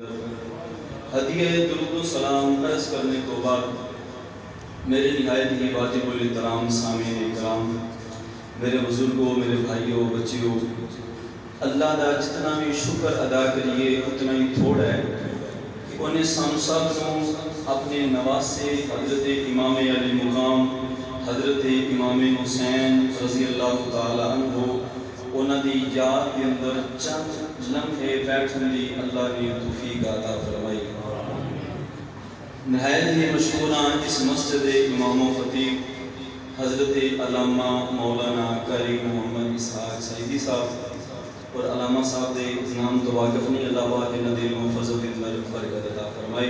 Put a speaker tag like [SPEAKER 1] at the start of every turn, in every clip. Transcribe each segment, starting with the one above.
[SPEAKER 1] ہدیہ درود و سلام عرض کرنے تو بعد میرے نہایت ہی واجب الاحترام سامعین کرام، میرے بزرگوں، میرے بھائیوں، بچیوں، اللہ دا جتنا بھی شکر ادا کریے اتنا ہی تھوڑا ہے کہ انہیں سانو سب کو اپنے نواسے حضرت امام علی مقام حضرت امام حسین رضی اللہ تعالی عنہ انہاں دی یاد کے اندر چند لمحے بیٹھن دی اللہ نے توفیق عطا فرمائی۔ نہایت ہی مشہوراں اس مسجد امام و خطیب حضرت علامہ مولانا قاری محمد اسحاق سعیدی صاحب اور علامہ صاحب دے نام تو واقف نہیں، اللہ پاک انہاں دے علم و فضل دے اندر برکت عطا فرمائے۔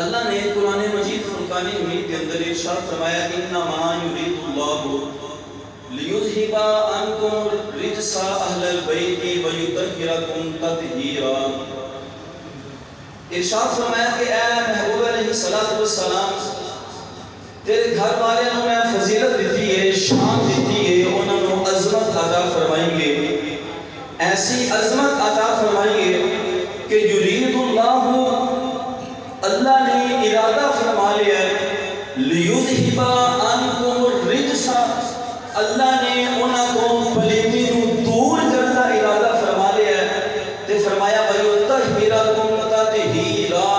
[SPEAKER 1] اللہ نے قرآن مجید فرقان حمید کے اندر ارشاد فرمایا انما یرید اللہ لیذہب عنکم الرجس اہل البیت ویطہرکم تطہیرا۔ ارشاد فرمایا کہ اے محبوب علیہ السلام تیرے گھر والے نے میں فضیلت دیتی ہے، شان دیتی ہے، انہوں نے عظمت عطا فرمائیں گے، ایسی عظمت عطا فرمائیں گے کہ یرید اللہ نے ارادہ فرما لیا ہے لیذہب عنکم الرجس، اللہ نے انہاں کو پلیتی نو دور کرنا ارادہ فرما لیا ہے تے فرمایا وَيُطَهِّرَكُمْ تَطْهِيرًا،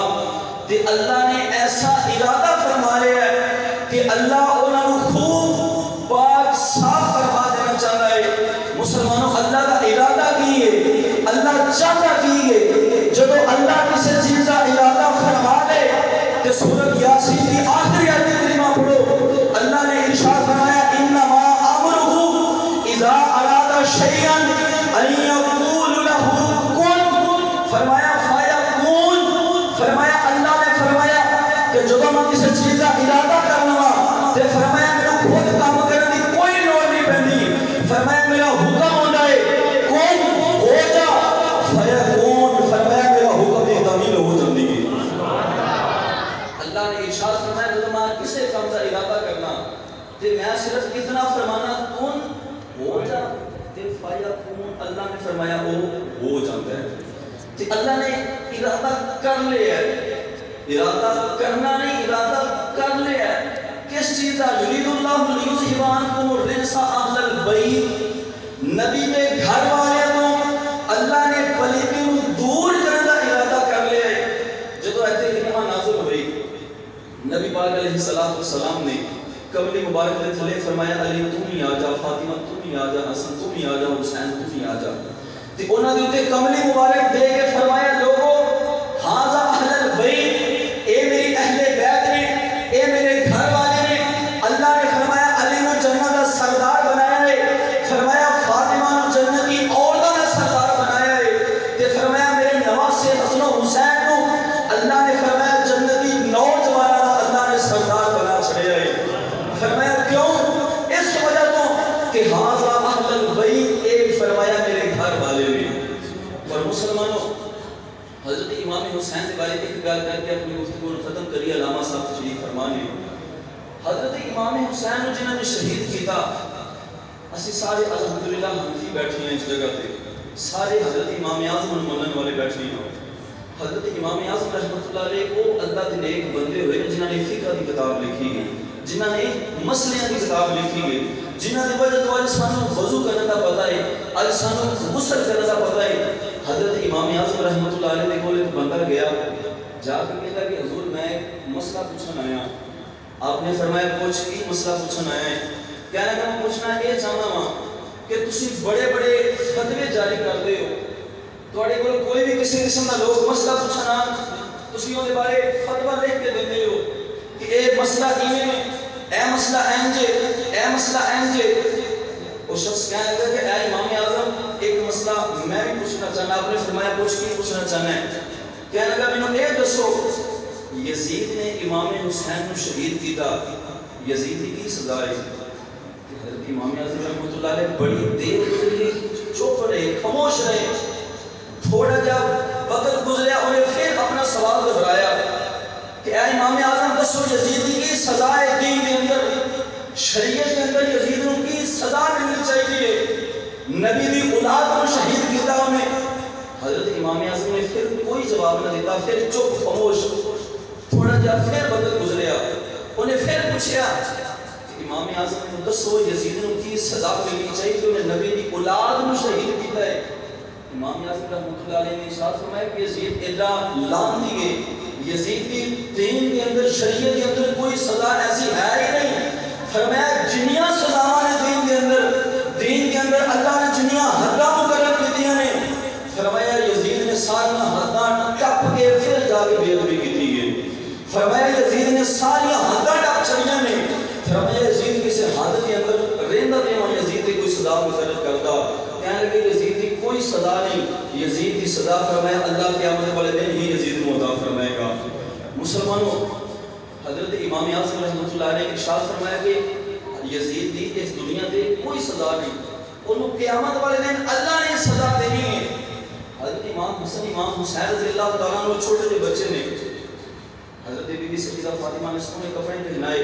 [SPEAKER 1] تے اللہ نے ایسا ارادہ فرما لیا ہے کہ اللہ انہاں کو خوب پاک صاف فرما دینا چاہتا ہے۔ مسلمانوں اللہ کا ارادہ کی ہے، اللہ چاہتا کی ہے، جب اللہ کسی چیز کا ارادہ فرما لے کہ سورۃ یاسین کی آخری آیت کریمہ پڑھو، اللہ نے ارشاد فرمایا انما اذا اراد شیئا ان یقول له کن، فرمایا فیکون، فرمایا اللہ نے فرمایا کہ جب میں کسی چیز کا ارادہ کرنا تے فرمایا میرا خود کام کرنے کی کوئی لوڑ نہیں پہنی، فرمایا میرا حکم ہوتا ہے کن ہو جا فیکون، فرمایا میرا حکم دی تعمیل ہو جاتی ہے۔ اللہ نے ارشاد فرمایا جب میں کسی کام کا ارادہ کرنا تے میں صرف اتنا فرمانا کن ہو جا تے فیکون، اللہ نے فرمایا وہ ہو جاتا ہے۔ تے اللہ نے ارادہ کر لیا ہے، ارادہ کرنا نہیں، ارادہ کر لیا ہے کس چیز کا؟ یرید اللہ لیذہب عنکم الرجس اہل البیت، نبی کے گھر والے تو اللہ نے پلیتی کو دور کرنے کا ارادہ کر لیا ہے۔ جب آیت کریمہ نازل ہوئی نبی پاک علیہ السلام نے قبر مبارک نے تھلے فرمایا علی تم ہی آجا، فاطمہ تم ہی آجا، حسن تم ہی آجا، حسین تم ہی آجا، تے انہاں دے تے کملی مبارک دے کے فرمایا لوگو ھذا اہل البیت، اے میری اہل بیت نے، اے میرے گھر والے نے، اللہ نے فرمایا علی نو جنت دا سردار بنایا ہے، فرمایا فاطمہ نو جنت کی عورتوں دا سردار بنایا ہے، تے فرمایا میرے نواسے حسن و حسین نو اللہ نے فرمایا جنت کی نوجوانوں دا اللہ نے سردار بنا چھڑیا ہے۔ فرمایا کیوں؟ اس وجہ تو کہ ھذا اہل البیت، ایک فرمایا میرے گھر والے نے۔ اور مسلمانوں حضرت امام حسین کے بارے ایک گل کر کے اپنی گفتگو کو ختم کری، علامہ صاحب تشریف فرمانے حضرت امام حسین جنہوں نے شہید کیتا، اسی سارے الحمدللہ حنفی بیٹھے ہیں اس جگہ پہ، سارے حضرت امام اعظم منن والے بیٹھے ہیں۔ حضرت امام اعظم رحمۃ اللہ علیہ کو اللہ کے نیک بندے ہوئے جنہوں نے فقہ کی کتاب لکھی گئی، جنہوں نے مسئلے کی کتاب لکھی گئی، جنہوں نے وجہ تو سانو وضو کرنے کا پتہ ہے، آج سانو غسل کرنے کا پتہ ہے۔ حضرت امام اعظم رحمۃ اللہ علیہ کو ایک بندہ گیا جا کے کہتا کہ حضور میں ایک مسئلہ پوچھنا آیا۔ آپ نے فرمایا پوچھ کی مسئلہ پوچھنا آیا ہے؟ کہنا کہ میں پوچھنا یہ چاہنا ہاں کہ تسی بڑے بڑے فتوے جاری کر دے ہو، تواڈے کول کوئی بھی کسی قسم کا لوگ مسئلہ پوچھنا تسی اون دے بارے فتویٰ لکھ کے دیندے ہو کہ اے مسئلہ ایویں ہے، اے مسئلہ اینج ہے، اے مسئلہ اینج ہے۔ وہ شخص کہنے لگا کہ اے امام اعظم ایک مسئلہ میں بھی پوچھنا چاہنا۔ آپ نے فرمایا پوچھ کے پوچھنا چاہنا ہے؟ کہنے لگا مینوں اے دسو یزید نے امام حسین کو شہید کیتا، یزید کی سزا ہے؟ حضرت امام اعظم رحمۃ اللہ علیہ بڑی دیر گزری، چپ رہے، خاموش رہے، تھوڑا جب وقت گزریا انہیں پھر اپنا سوال دہرایا کہ اے امام اعظم دسو یزید کی سزا ہے دین کے اندر، شریعت کے اندر یزید کی سزا ملنی چاہیے، نبی دی اولاد کو شہید کیتا انہیں۔ حضرت امام اعظم نے پھر کوئی جواب نہ دیتا، پھر چپ خاموش، تھوڑا جا پھر وقت گزریا، انہیں پھر پوچھا کہ امام اعظم نے دسو یزید نو کی سزا ملنی چاہیے کہ انہیں نبی دی اولاد نو شہید کیتا ہے؟ امام اعظم رحمۃ اللہ علیہ نے ارشاد فرمایا کہ یزید ایڈا لان دی گئے، یزید کی دین کے اندر شریعت کے اندر کوئی سزا ایسی ہے ہی نہیں۔ فرمایا جنیاں سزاواں نے دین کے اندر اللہ نے جنیاں حداں مقرر کیتیاں نے، فرمایا یزید نے ساریاں حداں ٹپ کے پھر جا کے بے ادبی کیتی ہے۔ فرمایا یزید نے ساریاں حداں ٹپ چھڑیاں نے، فرمایا یزید کسی حد کے اندر رہندا دیواں یزید کی کوئی سزا مقرر کردا، کہنے لگے یزید کی کوئی سزا نہیں، یزید کی سزا فرمایا اللہ قیامت والے دن ہی یزید کو عطا فرمائے گا۔ مسلمانوں، حضرت امام اعظم رحمۃ اللہ علیہ نے ارشاد فرمایا کہ یزید دی اس دنیا تے کوئی سزا نہیں، انہوں قیامت والے دن اللہ نے سزا دینی ہے۔ حضرت امام حسن امام حسین رضی اللہ تعالیٰ عنہ چھوٹے سے بچے نے، حضرت بی بی سیدہ فاطمہ نے سونے کپڑے پہنائے،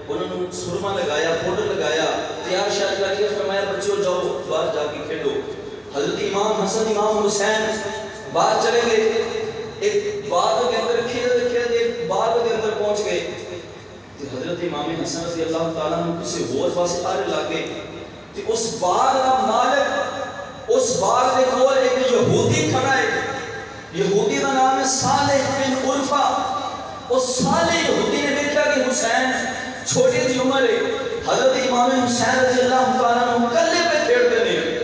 [SPEAKER 1] انہوں نے سرما لگایا، پاؤڈر لگایا، تیار شیار کر کے فرمایا بچوں جاؤ باہر جا کے کھیلو۔ حضرت امام حسن امام حسین باہر چلے گئے، ایک باغ کے اندر کھیلتے ایک باغ کے اندر پہنچ گئے، حضرت امام حسن رضی اللہ تعالیٰ عنہ کسی اور پاسے آرے لگے، اس باغ کا مالک، اس باغ کے کول ایک یہودی کھڑا ہے، یہودی کا نام ہے صالح بن عرفہ۔ اس صالح یہودی نے دیکھا کہ حسین چھوٹی سی عمر ہے، حضرت امام حسین رضی اللہ تعالیٰ عنہ کلے پہ کھیلتے ہیں،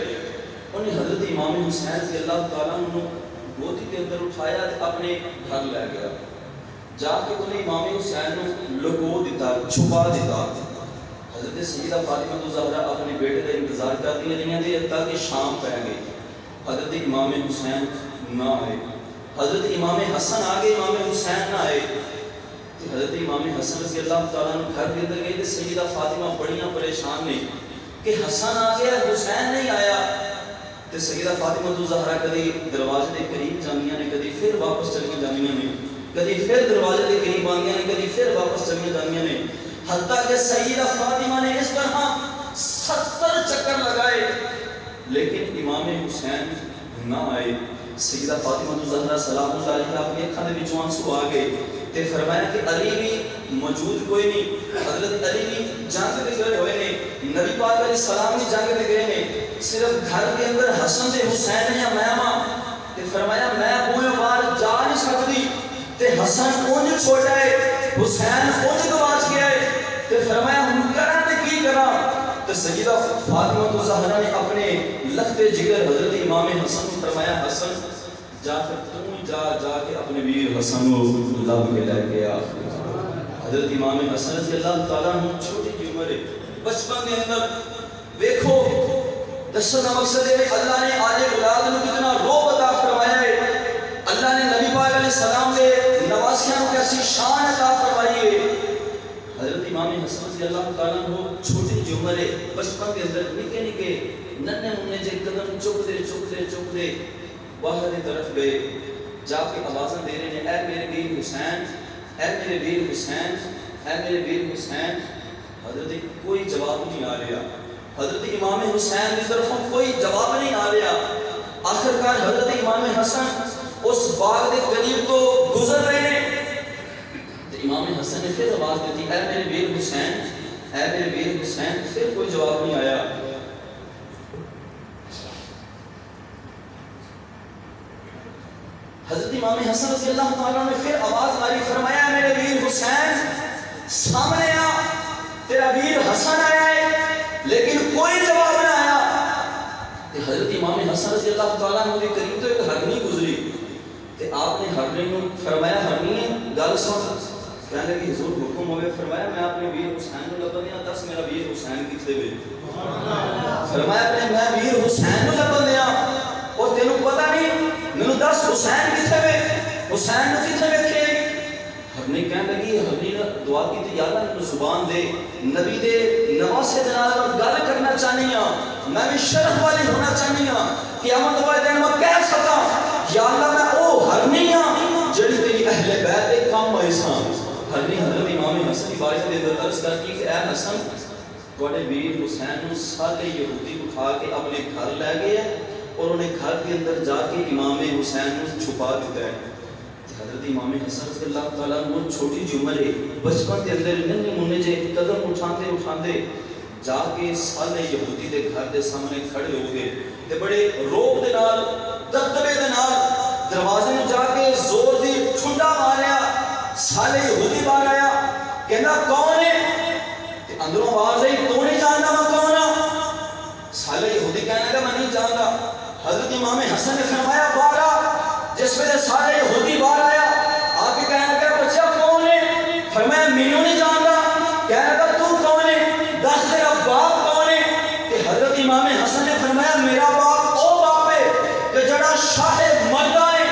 [SPEAKER 1] انہیں حضرت امام حسین رضی اللہ تعالیٰ عنہ گودی کے اندر اٹھایا اپنے گھر لے گیا، جا کے انہیں امام حسین نے لکو دیتا، چھپا دیتا۔ حضرت سیدہ فاطمہ الزہرا اپنے بیٹے کا انتظار کرتی رہی تھی تاکہ شام پہ گئی، حضرت امام حسین نہ آئے، حضرت امام حسن آگے امام حسین نہ آئے، حضرت امام حسن رضی اللہ تعالیٰ عنہ گھر کے اندر گئے تو سیدہ فاطمہ بڑیاں پریشان نے کہ حسن آ گیا حسین نہیں آیا، تو سیدہ فاطمہ الزہرا کدی دروازے کے قریب جانیاں نے، کدی پھر واپس چلی جانیاں نے، کدی پھر دروازے کے قریب آنیاں نے، کدی پھر واپس چلی جانیاں نے، حتیٰ کہ سیدہ فاطمہ نے اس طرح 70 چکر لگائے لیکن امام حسین نہ آئے۔ سیدہ فاطمہ الزہرا سلام اللہ علیہ اپنی اکھاں دے وچوں آنسو آ گئے تے فرمایا کہ علی بھی موجود کوئی نہیں، حضرت علی بھی جنگ پہ گئے ہوئے نے، نبی پاک علیہ السلام بھی جنگ پہ گئے نے، صرف گھر کے اندر حسن تے حسین یا میمہ، تے فرمایا میں بوئے باہر جا نہیں سکتی، تے حسن اونج چھوٹا ہے، حسین اونج گواچ گیا ہے، تے فرمایا ہم کریں تے کی کراں؟ تے سیدہ فاطمہ الزہرا نے اپنے لخت جگر حضرت امام حسن کو فرمایا حسن جا کر تم جا کے اپنے ویر حسن کو لب کے لے کے آ۔ حضرت امام حسن رضی اللہ تعالیٰ عنہ چھوٹی کی عمر ہے، بچپن کے اندر دیکھو دسو کا مقصد ہے اللہ نے آل اولاد میں کتنا روب عطا فرمایا ہے، اللہ نے نبی پاک علیہ السلام کے نواسیاں کو کیسی شان عطا فرمائی ہے۔ حضرت امام حسن رضی اللہ تعالیٰ عنہ چھوٹی کی عمر ہے، بچپن کے اندر نکے نکے ننے منے جے قدم چک دے باہر کی طرف گئے، جا کے آوازیں دے رہے ہیں اے میرے ویر حسین، اے میرے ویر حسین، اے میرے ویر حسین۔ حضرت کوئی جواب نہیں آ رہا، حضرت امام حسین کی طرف کوئی جواب نہیں آ رہا۔ آخرکار حضرت امام حسن اس باغ کے قریب تو گزر رہے ہیں، امام حسن نے پھر آواز دیتی اے میرے ویر حسین، اے میرے ویر حسین، پھر کوئی جواب نہیں آیا۔ حضرت امام حسن رضی اللہ تعالیٰ نے پھر آواز ماری، فرمایا اے میرے ویر حسین سامنے آ، تیرا ویر حسن آیا ہے لیکن کوئی جواب نہ آیا۔ حضرت امام حسن رضی اللہ تعالیٰ نے قریب تو ایک ہرنی گزری، آپ نے ہرنی کو فرمایا ہرنی گل سن، کہنے لگی حضور حکم ہوئے، فرمایا میں اپنے ویر حسین کو لبن دیا، دس میرا ویر حسین کتنے ہوئے؟ فرمایا اپنے میں ویر حسین کو لبن دیا اور تینوں پتہ نہیں میں دس حسین کتنے ہوئے، حسین کو کتنے ویکھے؟ ہرنی کہنے لگی، ہرنی نے دعا کی تھی یا اللہ نے زبان دے، نبی دے نواسے جناب پر گل کرنا چاہنی ہوں، میں بھی شرف والی ہونا چاہنی ہوں، قیامت والے دن میں کہہ سکا یا اللہ میں او ہرنی ہوں جڑی تیری اہل بیت دے کام آئی سان۔ ہرنی حضرت امام حسن کی بارش دے در عرض کر کی کہ اے حسن توڑے ویر حسین نو سارے یہودی اٹھا کے اپنے گھر لے گئے اور انہیں گھر کے اندر جا کے امام حسین کو چھپا دیتا ہے. حضرت امام حسن رضی اللہ تعالیٰ عنہ چھوٹی جی عمر ہے, بچپن کے اندر ننے منے جے قدم اٹھاندے جا کے سالے یہودی دے گھر دے سامنے کھڑے ہو گئے تے بڑے روب دے نال دبدبے دے نال دروازے میں جا کے زور دی ٹھنڈا ماریا. سالے یہودی باہر آیا, کہنا کون ہے؟ تے اندروں آواز آئی, تو نہیں جانتا میں کون ہوں؟ سالے یہودی کہنے لگا میں نہیں جانتا. حضرت امام حسن نے فرمایا باہر آ. جس وجہ سارے یہودی باہر آیا, آ کے کہنے لگا بچہ کون ہے؟ فرمایا مینوں نہیں جانتا. کہنے لگا تو کون ہے؟ دس تیرا باپ کون ہے؟ کہ حضرت امام حسن نے فرمایا میرا باپ او باپ ہے کہ جڑا شاہ مردہ ہے,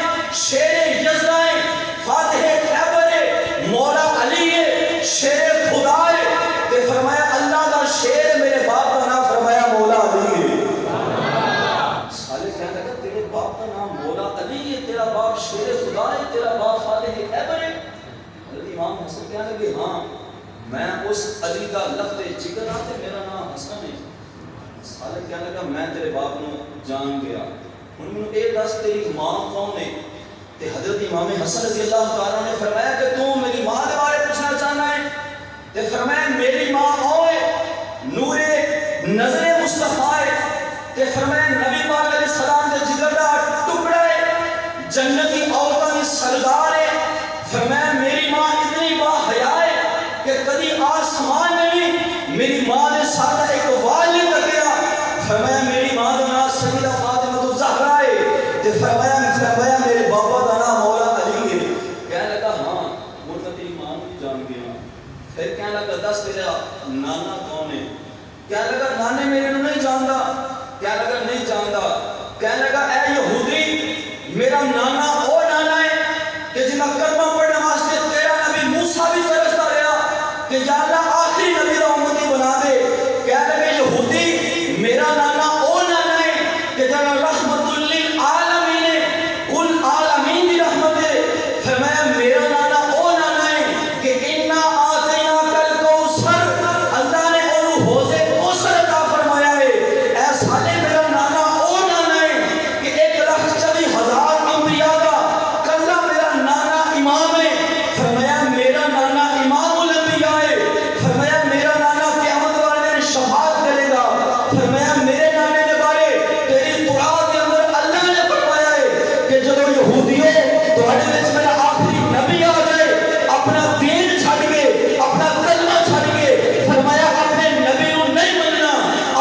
[SPEAKER 1] شیر یزدہ ہے, فاتح خیبر ہے, مولا علی ہے, شیر خدا ہے. کہ فرمایا اللہ دا شیر میرے باپ کا نام فرمایا مولا علی ہے. سالے کہنے لگا تیرے باپ کا نام مولا علی ہے, تیرا باپ شیر خدا ہے, تیرا باپ فاتح خیبر ہے. حضرت امام حسن کہنے لگے ہاں میں اس علی کا لفظ جگر آتے میرا نام حسن ہے. سالے کہنے لگا میں تیرے باپ نو جان گیا, ہن مینوں اے دس تیری ماں کون ہے؟ تے حضرت امام حسن رضی اللہ تعالیٰ نے فرمایا کہ تو میری ماں کے بارے پوچھنا چاہنا ہے؟ تے فرمایا میری ماں او ہے نور نظر مصطفیٰ ہے. تے فرمایا نبی پاک علیہ السلام دے جگر دا ٹکڑا ہے, جنتی عورتاں دی سردار ہے. فرمایا میری ماں اتنی با حیا ہے کہ کبھی آسمان میں بھی میری ماں نے ساتھ ایک وال نہیں لگیا. فرمایا میری ماں کا نام سیدہ فاطمہ الزہرا ہے. تے فرمایا میرے بابا کا نام مولا علی ہے. کہنے لگا ہاں وہ تیری ماں بھی جان گیا. پھر کہنے لگا دس تیرا نانا کون ہے؟ کہنے لگا نانے میرے نو نہیں جانتا. کہنے لگا نہیں جانتا. کہنے لگا اے یہودی میرا نانا او نانا ہے کہ جنہاں کلمہ پڑھنے واسطے تیرا نبی موسیٰ بھی ترستا رہا کہ یا اللہ آخری نبی دا امتی بنا دے. کہنے لگے یہودی میرا نانا او نانا ہے کہ جنہاں رحمت للعالمین ہے, کل عالمین دی رحمت ہے. فرمایا میرا نانا او نانا ہے کہ انا آتینا کل کوثر, اللہ نے انہوں حوض کوثر عطا فرمایا ہے. اے سالے میرا نانا او نانا ہے کہ 1,40,000 انبیاء کا کلہ میرا نانا امام ہے. فرمایا میرا نانا امام الانبیاء ہے. فرمایا میرا نانا قیامت والے دن شفاعت کرے گا. فرمایا میرے نانے کے بارے تیری قرآن کے اندر اللہ نے فرمایا ہے کہ جب یہودیوں تمہارے وچ میرا آخری نبی آ جائے اپنا دین چھڑ کے اپنا کلمہ چھڑ کے, فرمایا اپنے نبی کو نہیں مننا,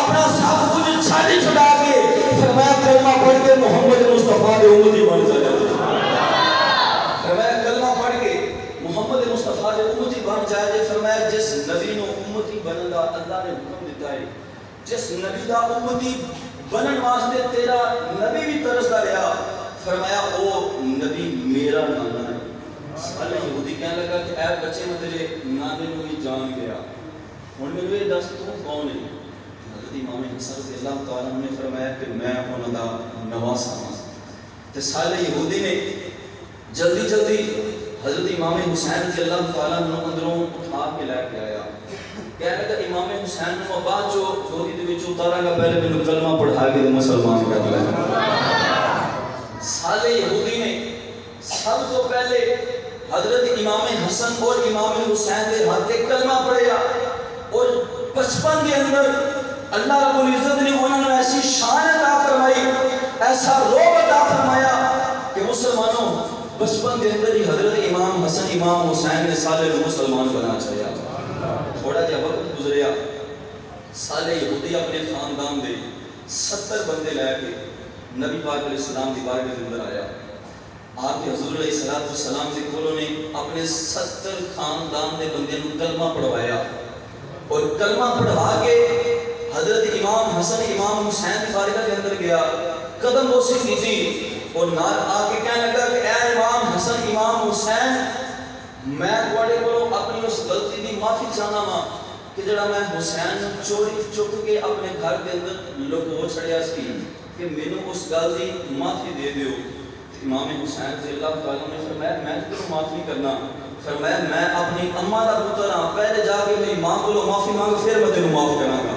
[SPEAKER 1] اپنا سب کچھ چھڑا کے فرمایا کلمہ پڑھ کے محمد مصطفیٰ دے امتی بن جائے. فرمایا کلمہ پڑھ کے محمد مصطفیٰ دے امتی بن جائے. فرمایا جس نبی نو امتی بنن دا اللہ نے حکم دیتا ہے, جس نبی دا امتی بنن واسطے تیرا نبی بھی ترسدا رہا, فرمایا او نبی میرا نانا ہے. سالے یہودی کہنے لگا کہ اے بچے میں تیرے نانے نو ہی جان گیا, ہن مینوں یہ دس تو کون ہے؟ حضرت امام حسن رضی اللہ تعالیٰ نے فرمایا کہ میں انہاں دا نواسا ہاں. تے سالے یہودی نے جلدی حضرت امام حسین رضی اللہ تعالیٰ عنہ اندروں اٹھا کے لے کے آیا. کہنے لگا امام حسین نے بعد جو جھولی دے وچ اتارا گا پہلے مینوں کلمہ پڑھا کے مسلمان کر لیا. سالے یہودی نے سب تو پہلے حضرت امام حسن اور امام حسین دے ہاتھ کلمہ پڑھیا, اور بچپن کے اندر اللہ رب العزت نے انہوں نے ایسی شان عطا فرمائی, ایسا روب عطا فرمایا کہ مسلمانوں بچپن کے اندر ہی حضرت امام حسن امام حسین نے سالے کو مسلمان بنا چاہیا. تھوڑا جا وقت گزریا, سالے یہودی اپنے خاندان دے 70 بندے لے کے نبی پاک علیہ السلام دی بارگاہ کے اندر آیا. آپ کے حضور علیہ السلام سے کولوں نے اپنے 70 خاندان دے بندے نو کلمہ پڑھوایا, اور کلمہ پڑھوا کے حضرت امام حسن امام حسین دی بارگاہ کے اندر گیا, قدم بوسی کیتی اور نال آ کے کہنے لگا کہ اے امام حسن امام حسین, میں تواڈے کولوں اپنی اس غلطی دی معافی چاہنا وا کہ جڑا میں حسین چوری چک کے اپنے گھر کے اندر لکو چھڑیا سی, کہ مینوں اس گل دی معافی دے دیو. امام حسین رضی اللہ تعالیٰ نے فرمایا میں تجھے معاف نہیں کرنا. فرمایا میں اپنی اماں دا پتر ہاں, پہلے جا کے میری ماں کو معافی مانگ پھر میں تینوں معاف کراں گا.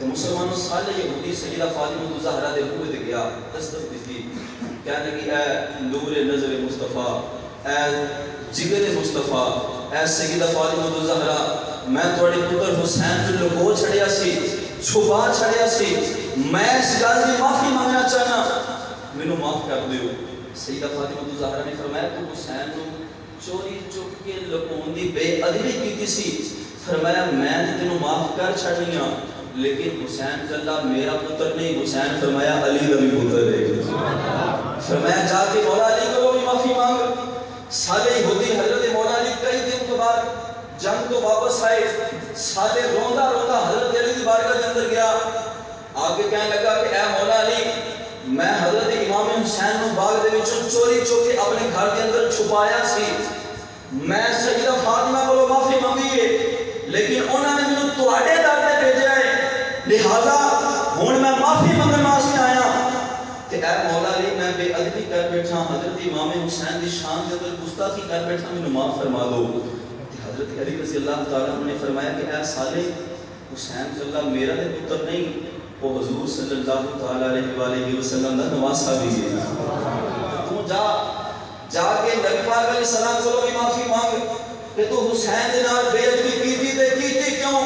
[SPEAKER 1] تو مسلمانوں سالے یہودی سیدہ فاطمہ الزہرا دے ہوئے دے گیا دستک دیتی کہنے لگی اے نور نظر مصطفیٰ، اے جگر مصطفیٰ، اے سیدہ فاطمہ الزہرا، میں تھوڑے پتر حسین کو لگو چھڑیا سی، چھپا چھڑیا سی، میں اس گل دی معافی مانگنا چاہنا، مینوں معاف کر دیو۔ سیدہ فاطمہ الزہرا نے فرمایا تو حسین کو چوری چپ کے لکون دی بے ادبی کیتی سی، فرمایا میں تینوں معاف کر چھڑنی ہاں، لیکن حسین کلا میرا پتر نہیں، حسین فرمایا علی کا بھی پتر ہے۔ فرمایا جا کے مولا علی کو بھی معافی مانگ۔ سالے یہودی حضرت مولا علی کئی دن کے بعد جنگ تو واپس آئے، سالے روندہ روندہ حضرت علی کی بارگاہ کے اندر گیا، آگے کہنے لگا کہ اے مولا علی میں حضرت امام حسین کو باغ دے وچوں چوری چوکے اپنے گھر کے اندر چھپایا سی، میں سیدہ فاطمہ کو معافی مانگی ہے، لیکن انہوں نے مجھے تواڈے در تے بھیجا ہے، لہذا ہن میں معافی منگن واسطے آیا تے اے مولا علی میں بے ادبی کر بیٹھا، حضرت امام حسین دی شان دے اندر گستاخی کر بیٹھا، مینوں معاف فرما دو۔ حضرت علی رضی اللہ تعالیٰ عنہ نے فرمایا کہ اے سالے حسین صلی اللہ میرا دے پتر نہیں، وہ حضور صلی اللہ تعالیٰ علیہ وسلم دا نواسا بھی ہے، تو جا کے نبی پاک علیہ السلام کو بھی معافی مانگ کہ تو حسین دے نال بے ادبی کیتی تے کیتی کیوں؟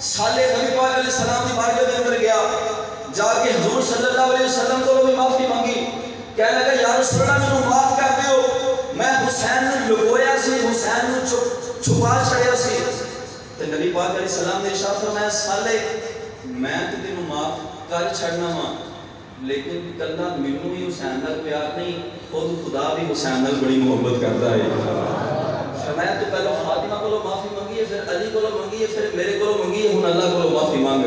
[SPEAKER 1] سالے نبی پاک علیہ السلام دی بارگاہ دے اندر گیا، جا کے حضور صلی اللہ علیہ وسلم کو بھی معافی مانگی، کہنے لگا یا رسول اللہ مینوں معاف کر دیو، میں حسین نے لگویا سی، حسین نے چھپا چھڑیا سی۔ تے نبی پاک علیہ السلام نے ارشاد فرمایا سالے میں تے تینوں معاف کر چھڑنا وا، لیکن کلا مینوں ہی حسین نال پیار نہیں، خود خدا بھی حسین نال بڑی محبت کرتا ہے۔ فرمایا تو پہلے فاطمہ کو معافی مانگی ہے، پھر علی کو مانگی ہے، پھر میرے کو مانگی ہے، ہن اللہ کو معافی مانگ۔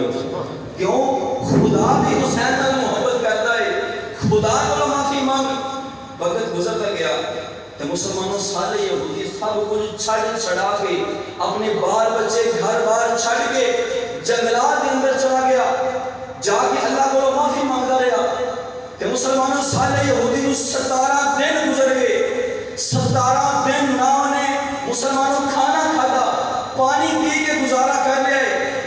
[SPEAKER 1] کیوں؟ خدا بھی حسین نال محبت کرتا ہے، خدا کو معافی مانگ۔ وقت گزرتا گیا تے مسلمانوں سارے یہودی سب کچھ چھڑا کے اپنے بال بچے گھر بار چھڑ کے جنگلات کے اندر چلا گیا، جا کے اللہ کو معافی مانگتا رہا تے مسلمانوں سارے یہودی نو 17 دن گزر گئے، 17 دن نہ نے مسلمانوں کھانا کھادا، پانی پی کے گزارا کر لیا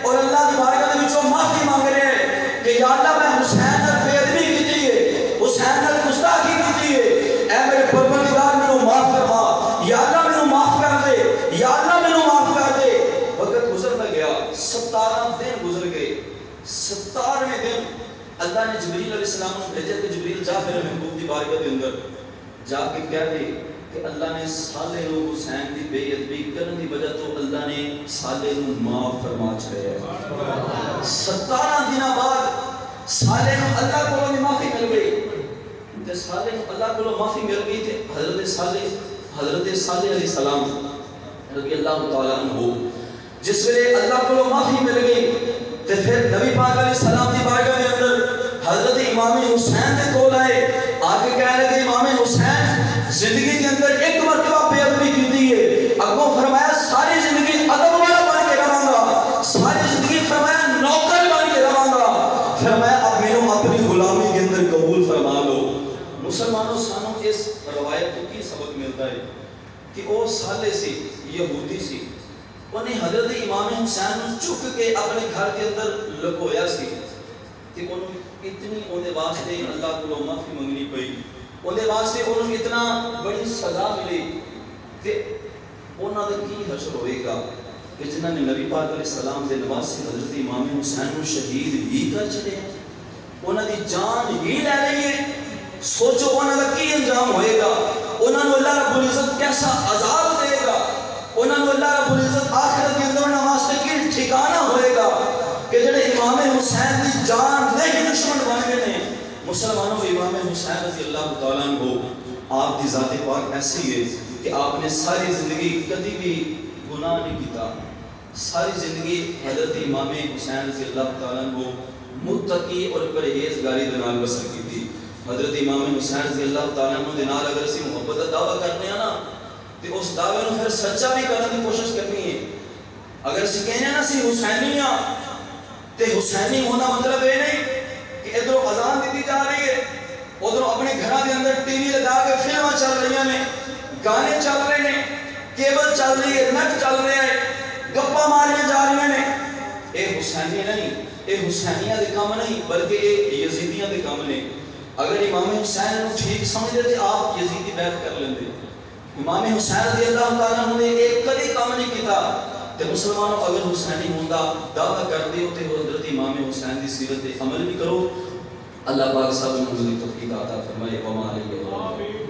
[SPEAKER 1] اور اللہ کی بارگاہ کے وچوں معافی مانگ رہے ہیں کہ یا اللہ میں حسین نال بے ادبی کیتی ہے، حسین نال گستاخی کیتی ہے، اے میرے پروردگار مینوں معاف فرما، یا اللہ مینوں معاف کر دے، یا اللہ مینوں معاف کر دے۔ وقت گزرتا گیا، 17 دن گزر گئے، 17ویں دن اللہ نے جبریل علیہ السلام کو بھیجا کہ جبریل جا پھر محبوب دی بارگاہ کے اندر جا کے کہہ دے کہ اللہ نے سالے نو حسین دی بے ادبی کرنے دی وجہ تو اللہ نے سالے نو معاف فرما چھڑیا ہے۔ 17 دن بعد سالے نو اللہ کو معافی مل گئی تے سالے نو اللہ کو معافی مل گئی تے حضرت صالح علیہ السلام رضی اللہ تعالیٰ عنہ جس ویلے اللہ کو معافی مل گئی تے پھر نبی پاک علیہ السلام دی بارگاہ کے اندر حضرت امام حسین دے کول آئے، آگے کہنے لگے امام حسین زندگی کے اندر ایک مرتبہ بے ادبی کیتی ہے، اگوں فرمایا ساری زندگی ادب والا بن کے رہاں گا، ساری زندگی فرمایا نوکر بن کے رہاں گا، فرمایا اب میرے اپنی غلامی کے اندر قبول فرما لو۔ مسلمانوں سانوں اس روایت کو کی سبق ملتا ہے کہ وہ سالے سی یہودی سی، انہیں حضرت امام حسین نے چک کے اپنے گھر کے اندر لکویا سی کہ انہوں اتنی انہیں واسطے اللہ کو معافی منگنی پئی، انہیں واسطے انہوں اتنا بڑی سزا ملی کہ انہوں نے کی حشر ہوئے گا کہ جنہوں نے نبی پاک علیہ السلام دے نواسے حضرت امام حسین کو شہید ہی کر چلے ہیں، انہوں نے جان ہی لے لئی ہے، سوچو انہوں نے کی انجام ہوئے گا، انہوں نے اللہ رب العزت کیسا عذاب دے گا، انہوں نے اللہ رب العزت آخرت کے اندر نواستے کی ٹھکانہ ہوئے گا کہ جنہیں امام حسین کی جان لے ہی دشمن بن گئے ہیں۔ مسلمانوں کو امام حسین رضی اللہ تعالیٰ عنہ آپ کی ذات پاک ایسی ہے کہ آپ نے ساری زندگی کبھی بھی گناہ نہیں کیتا، ساری زندگی حضرت امام حسین رضی اللہ تعالیٰ عنہ متقی اور پرہیزگاری دے نال بسر کی تھی۔ حضرت امام حسین رضی اللہ تعالیٰ عنہ دے نال اگر اسی محبت کا دعویٰ کرنے ہیں نا تو اس دعوے نو پھر سچا بھی کرنے کی کوشش کرنی ہے۔ اگر اسی کہنے نا سی حسینی ہاں تے حسینی ہونا مطلب یہ نہیں کہ ادھر اذان دیتی جا رہی ہے، ادھر اپنے گھراں دے اندر ٹی وی لگا کے فلمیں چل رہی ہیں، گانے چل رہے ہیں، کیبل چل رہی ہے، نیٹ چل رہے ہیں، گپا ماریاں جا رہی ہیں، اے حسینی نہیں۔ یہ حسینیاں دے کام نہیں بلکہ یہ یزیدیاں دے کام نے. اگر امام حسین کو ٹھیک سمجھتے تھے آپ یزیدی بیعت کر لیندے. امام حسین رضی اللہ تعالیٰ نے ایک کدی کام نہیں کیتا تے مسلمانوں اگر حسینی ہوندا دعویٰ کرتے ہوتے ہو حضرت امام حسین دی سیرت عمل بھی کرو. اللہ پاک سب کو توفیق عطا فرمائے. وما علیہ